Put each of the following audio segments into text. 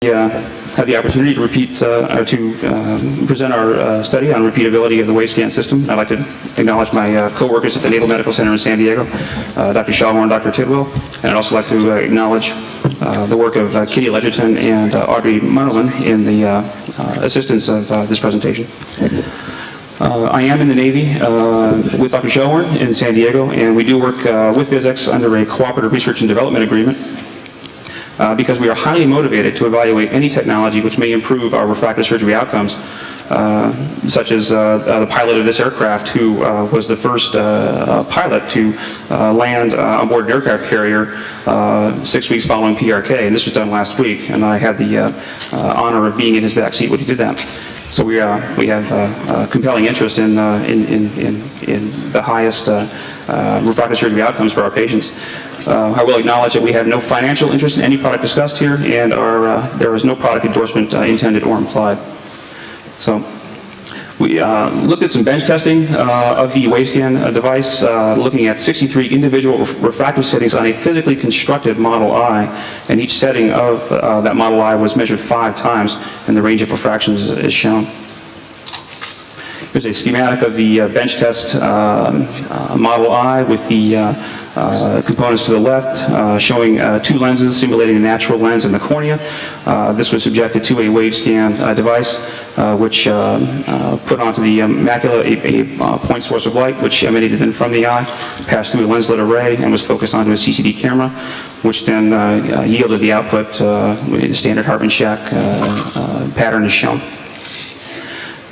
Have the opportunity to present our study on repeatability of the WaveScan system. I'd like to acknowledge my co-workers at the Naval Medical Center in San Diego, Dr. Shawhorn, Dr. Tidwell, and I'd also like to acknowledge the work of Kitty Ledgerton and Audrey Munnerlin in the assistance of this presentation. I am in the Navy with Dr. Shawhorn in San Diego, and we do work with PhysX under a cooperative research and development agreement. Because we are highly motivated to evaluate any technology which may improve our refractive surgery outcomes, such as the pilot of this aircraft, who was the first pilot to land on board an aircraft carrier 6 weeks following PRK, and this was done last week, and I had the honor of being in his back seat when he did that. So we have compelling interest in the highest refractive surgery outcomes for our patients. I will acknowledge that we have no financial interest in any product discussed here, and there is no product endorsement intended or implied. So we looked at some bench testing of the WaveScan device, looking at 63 individual refractive settings on a physically constructed Model I, and each setting of that Model I was measured 5 times, and the range of refractions is shown. Here's a schematic of the bench test Model I with the components to the left, showing 2 lenses simulating a natural lens in the cornea. This was subjected to a WaveScan device, which put onto the macula a point source of light, which emanated then from the eye, passed through a lens-lit array, and was focused onto a CCD camera, which then yielded the output. The standard Hartmann-Shack pattern is shown.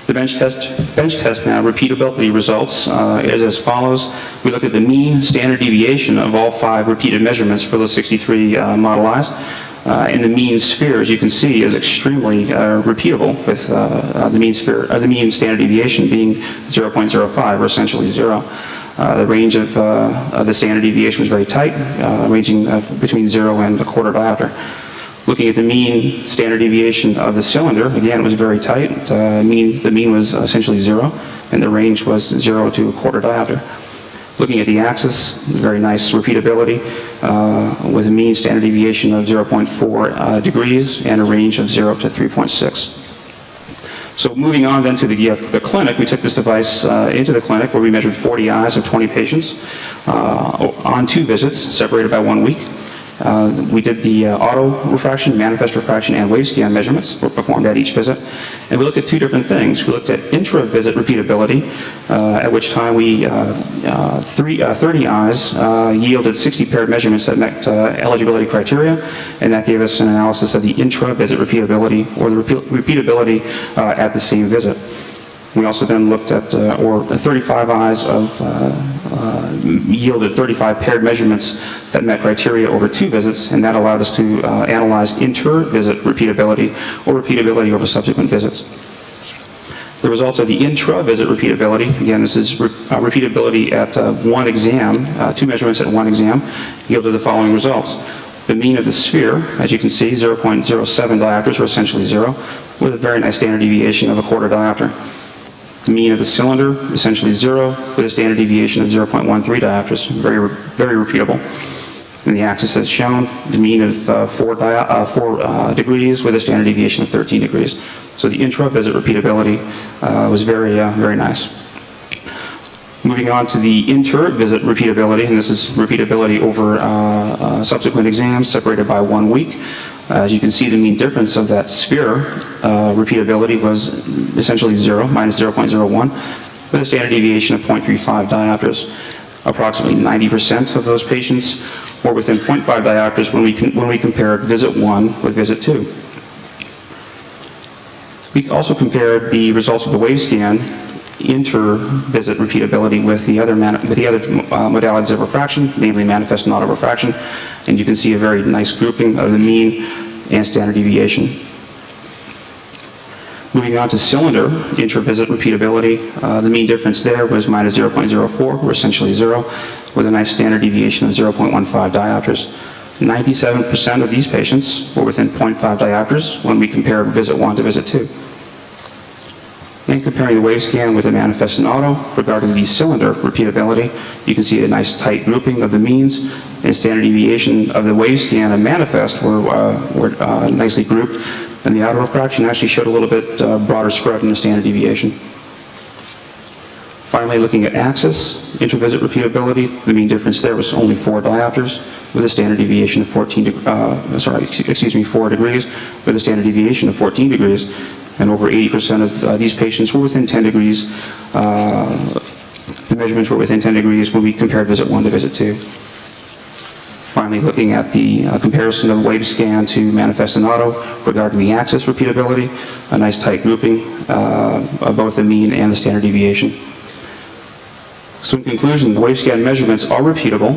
The bench test now, repeatability results is as follows. We looked at the mean standard deviation of all 5 repeated measurements for those 63 Model Is. And the mean sphere, as you can see, is extremely repeatable, with the mean standard deviation being 0.05, or essentially 0. The range of the standard deviation was very tight, ranging between 0 and a quarter diopter. Looking at the mean standard deviation of the cylinder, again, it was very tight. The mean was essentially 0, and the range was 0 to a quarter diopter. Looking at the axis, very nice repeatability with a mean standard deviation of 0.4 degrees and a range of 0 to 3.6. So moving on then to the clinic, we took this device into the clinic where we measured 40 eyes of 20 patients on 2 visits, separated by 1 week. We did the auto refraction, manifest refraction, and WaveScan measurements were performed at each visit. And we looked at 2 different things. We looked at intra-visit repeatability, at which time we 30 eyes yielded 60 paired measurements that met eligibility criteria, and that gave us an analysis of the intra-visit repeatability, or the repeatability at the same visit. We also then looked at 35 eyes yielded 35 paired measurements that met criteria over 2 visits, and that allowed us to analyze inter-visit repeatability, or repeatability over subsequent visits. The results of the intra-visit repeatability, again, this is repeatability at 1 exam, 2 measurements at 1 exam, yielded the following results. The mean of the sphere, as you can see, 0.07 diopters, or essentially 0, with a very nice standard deviation of a quarter diopter. The mean of the cylinder, essentially 0, with a standard deviation of 0.13 diopters, very repeatable. And the axis as shown, the mean of 4 degrees with a standard deviation of 13 degrees. So the intra-visit repeatability was very nice. Moving on to the inter-visit repeatability, and this is repeatability over subsequent exams separated by 1 week. As you can see, the mean difference of that sphere repeatability was essentially 0, minus 0.01, with a standard deviation of 0.35 diopters. Approximately 90% of those patients were within 0.5 diopters when we compared visit 1 with visit 2. We also compared the results of the WaveScan inter-visit repeatability with the other modalities of refraction, namely manifest and auto refraction, and you can see a very nice grouping of the mean and standard deviation. Moving on to cylinder intra-visit repeatability, the mean difference there was minus 0.04, or essentially 0, with a nice standard deviation of 0.15 diopters. 97% of these patients were within 0.5 diopters when we compared visit 1 to visit 2. And comparing the WaveScan with the manifest and auto regarding the cylinder repeatability, you can see a nice tight grouping of the means and standard deviation of the WaveScan and manifest were nicely grouped, and the auto refraction actually showed a little bit broader spread in the standard deviation. Finally, looking at axis intravisit repeatability, the mean difference there was only 4 diopters with a standard deviation of 4 degrees with a standard deviation of 14 degrees, and over 80% of these patients were within 10 degrees. The measurements were within 10 degrees when we compared visit 1 to visit 2. Finally, looking at the comparison of WaveScan to manifest and auto regarding the axis repeatability, a nice tight grouping of both the mean and the standard deviation. So in conclusion, the WaveScan measurements are repeatable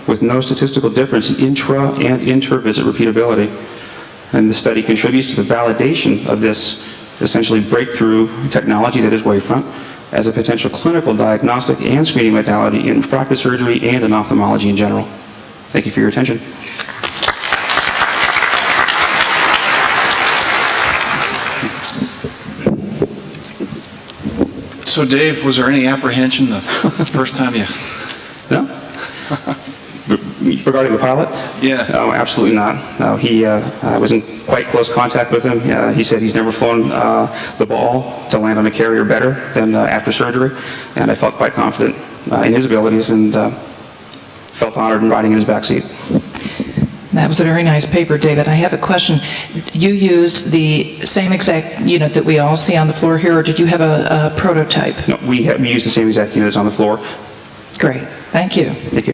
with no statistical difference in intra and inter-visit repeatability. And the study contributes to the validation of this essentially breakthrough technology that is Wavefront as a potential clinical diagnostic and screening modality in refractive surgery and in ophthalmology in general. Thank you for your attention. So Dave, was there any apprehension the first time you... No? Regarding the pilot? Yeah. No, absolutely not. No, I was in quite close contact with him. He said he's never flown the ball to land on a carrier better than after surgery, and I felt quite confident in his abilities and felt honored in riding in his backseat. That was a very nice paper, David. I have a question. You used the same exact unit that we all see on the floor here, or did you have a prototype? No, we used the same exact unit as on the floor. Great. Thank you. Thank you.